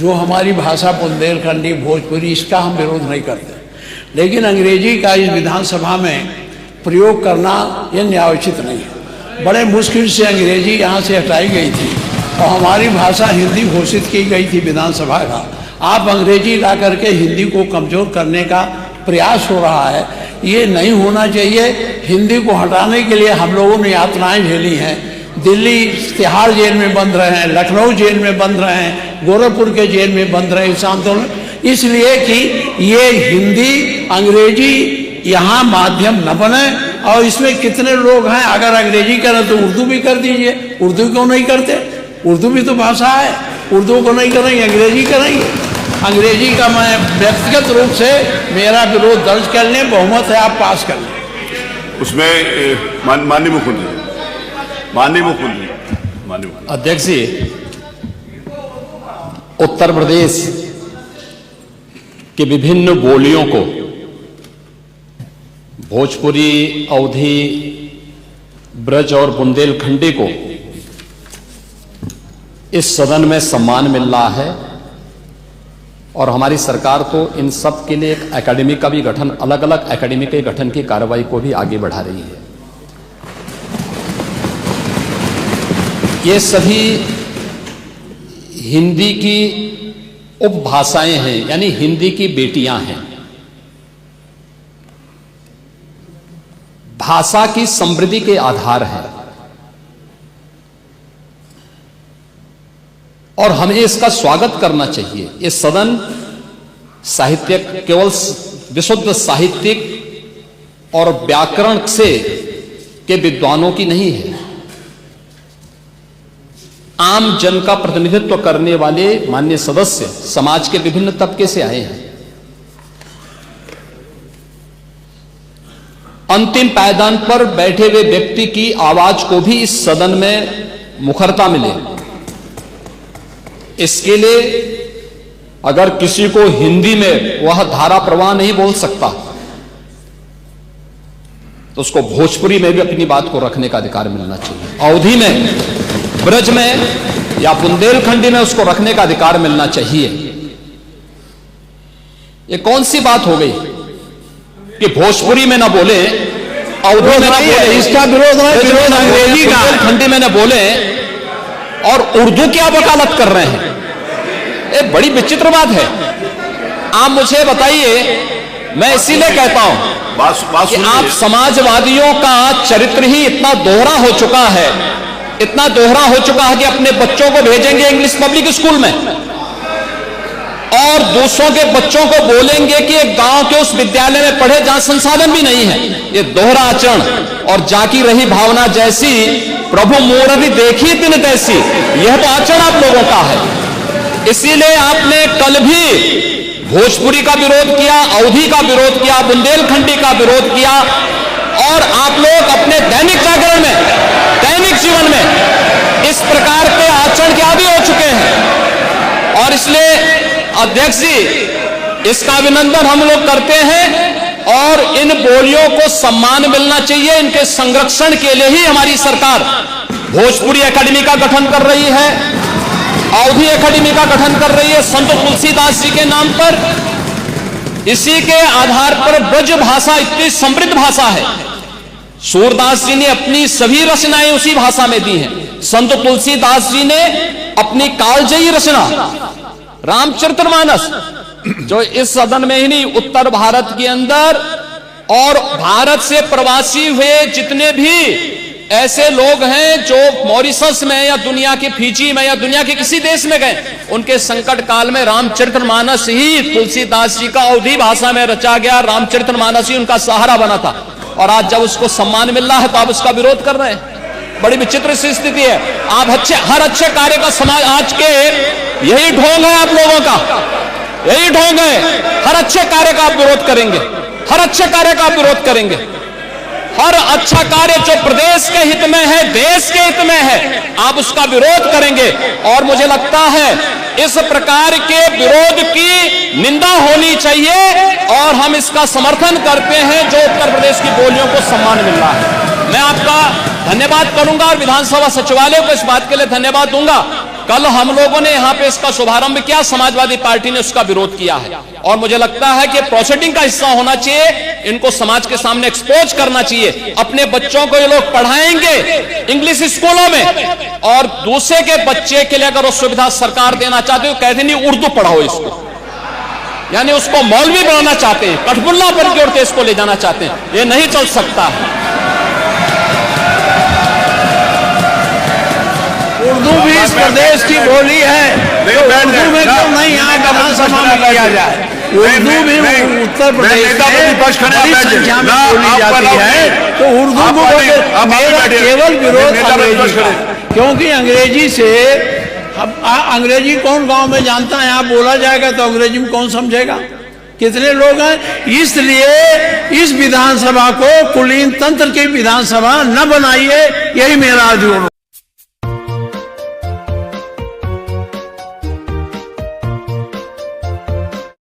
जो हमारी भाषा बुंदेलखंडी भोजपुरी, इसका हम विरोध नहीं करते, लेकिन अंग्रेजी का इस विधानसभा में प्रयोग करना ये न्यायोचित नहीं है। बड़े मुश्किल से अंग्रेजी यहाँ से हटाई गई थी और हमारी भाषा हिंदी घोषित की गई थी विधानसभा का। आप अंग्रेजी ला करके हिंदी को कमज़ोर करने का प्रयास हो रहा है, ये नहीं होना चाहिए। हिंदी को हटाने के लिए हम लोगों ने यातनाएं झेली हैं। दिल्ली तिहाड़ जेल में बंद रहे हैं, लखनऊ जेल में बंद रहे हैं, गोरखपुर के जेल में बंद रहे इस आंदोलन, इसलिए कि ये हिंदी अंग्रेजी यहाँ माध्यम न बने। और इसमें कितने लोग हैं, अगर अंग्रेजी करें तो उर्दू भी कर दीजिए। उर्दू क्यों नहीं करते? उर्दू भी तो भाषा है। उर्दू को नहीं करेंगे, अंग्रेजी करेंगे। अंग्रेजी का मैं व्यक्तिगत रूप से मेरा विरोध दर्ज कर लें, बहुमत है, आप पास कर लें। उसमें माननीय मुख्यमंत्री अध्यक्ष जी, उत्तर प्रदेश की विभिन्न बोलियों को, भोजपुरी, अवधी, ब्रज और बुंदेलखंडी को इस सदन में सम्मान मिल रहा है और हमारी सरकार तो इन सब के लिए एक एकेडमी का भी गठन, अलग अलग एकेडमी के गठन की कार्रवाई को भी आगे बढ़ा रही है। ये सभी हिंदी की उपभाषाएं हैं, यानी हिंदी की बेटियां हैं। भाषा की समृद्धि के आधार है और हमें इसका स्वागत करना चाहिए। ये सदन साहित्यिक, केवल विशुद्ध साहित्यिक और व्याकरण से के विद्वानों की नहीं है, आम जन का प्रतिनिधित्व करने वाले माननीय सदस्य समाज के विभिन्न तबके से आए हैं। अंतिम पायदान पर बैठे हुए व्यक्ति की आवाज को भी इस सदन में मुखरता मिले, इसके लिए अगर किसी को हिंदी में वह धारा प्रवाह नहीं बोल सकता तो उसको भोजपुरी में भी अपनी बात को रखने का अधिकार मिलना चाहिए। अवधी में, ब्रज में या बुंदेलखंडी में उसको रखने का अधिकार मिलना चाहिए। ये कौन सी बात हो गई कि भोजपुरी में ना बोले, अवधी में ना बोले, इसका विरोध नहीं, विरोध अंग्रेजी का, बुंदेलखंडी में ना बोले और उर्दू क्या वकालत कर रहे हैं। ये बड़ी विचित्र बात है। आप मुझे बताइए, मैं इसीलिए कहता हूं कि आप समाजवादियों का चरित्र ही इतना दोहरा हो चुका है, इतना दोहरा हो चुका है कि अपने बच्चों को भेजेंगे इंग्लिश पब्लिक स्कूल में और दूसरों के बच्चों को बोलेंगे कि एक गांव के उस विद्यालय में पढ़े जहां संसाधन भी नहीं है। ये दोहरा आचरण और जाकी रही भावना जैसी प्रभु मूर्ति देखी तिन तैसी, यह तो आचरण आप लोगों का है। इसीलिए आपने कल भी भोजपुरी का विरोध किया, अवधी का विरोध किया, बुंदेलखंडी का विरोध किया और आप लोग अपने दैनिक जागरण में, दैनिक जीवन में इस प्रकार के आचरण के आदी हो चुके हैं। और इसलिए अध्यक्ष जी, इसका अभिनंदन हम लोग करते हैं और इन बोलियों को सम्मान मिलना चाहिए। इनके संरक्षण के लिए ही हमारी सरकार भोजपुरी एकेडमी का गठन कर रही है, अवधी एकेडमी का गठन कर रही है संत तुलसीदास जी के नाम पर। इसी के आधार पर ब्रज भाषा इतनी समृद्ध भाषा है। सूरदास जी ने अपनी सभी रचनाएं उसी भाषा में दी हैं। संत तुलसीदास जी ने अपनी कालजयी रचना रामचरितमानस, जो इस सदन में ही नहीं, उत्तर भारत के अंदर और भारत से प्रवासी हुए जितने भी ऐसे लोग हैं जो मॉरिशस में या दुनिया के फिजी में या दुनिया के किसी देश में गए, उनके संकट काल में रामचरितमानस ही तुलसीदास जी का अवधी भाषा में रचा गया रामचरितमानस ही उनका सहारा बना था। और आज जब उसको सम्मान मिल रहा है तो आप उसका विरोध कर रहे हैं। बड़ी विचित्र सी स्थिति है। आप हर अच्छे कार्य का समाज, आज के यही ढोंग है आप लोगों का, यही ढोंग है। हर अच्छे कार्य का आप विरोध करेंगे, हर अच्छे कार्य का आप विरोध करेंगे। हर अच्छा कार्य जो प्रदेश के हित में है, देश के हित में है, आप उसका विरोध करेंगे। और मुझे लगता है इस प्रकार के विरोध की निंदा होनी चाहिए और हम इसका समर्थन करते हैं जो उत्तर प्रदेश की बोलियों को सम्मान मिल रहा है। मैं आपका धन्यवाद करूंगा और विधानसभा सचिवालय को इस बात के लिए धन्यवाद दूंगा। कल हम लोगों ने यहां पे इसका शुभारंभ किया, समाजवादी पार्टी ने उसका विरोध किया है और मुझे लगता है कि प्रोसीडिंग का हिस्सा होना चाहिए, इनको समाज के सामने एक्सपोज करना चाहिए। अपने बच्चों को ये लोग पढ़ाएंगे इंग्लिश स्कूलों में और दूसरे के बच्चे के लिए अगर वो सुविधा सरकार देना चाहते हो, कहते नहीं उर्दू पढ़ाओ इसको, यानी उसको मौलवी बनाना चाहते हैं, कठपुल्ला पर की ओर देश को ले जाना चाहते हैं। ये नहीं चल सकता है। उर्दू भी इस प्रदेश की बोली है, तो उर्दू में क्यों नहीं यहाँ विधानसभा में किया जाए? उर्दू भी उत्तर प्रदेश में बड़ी संख्या में बोली जाती है, तो उर्दू को मेरा केवल विरोध अंग्रेजी का, क्योंकि अंग्रेजी से अंग्रेजी कौन गांव में जानता है? यहाँ बोला जाएगा तो अंग्रेजी में कौन समझेगा? कितने लोग हैं? इसलिए इस विधानसभा को कुलीन तंत्र की विधानसभा न बनाइए, यही मेरा आग्रह।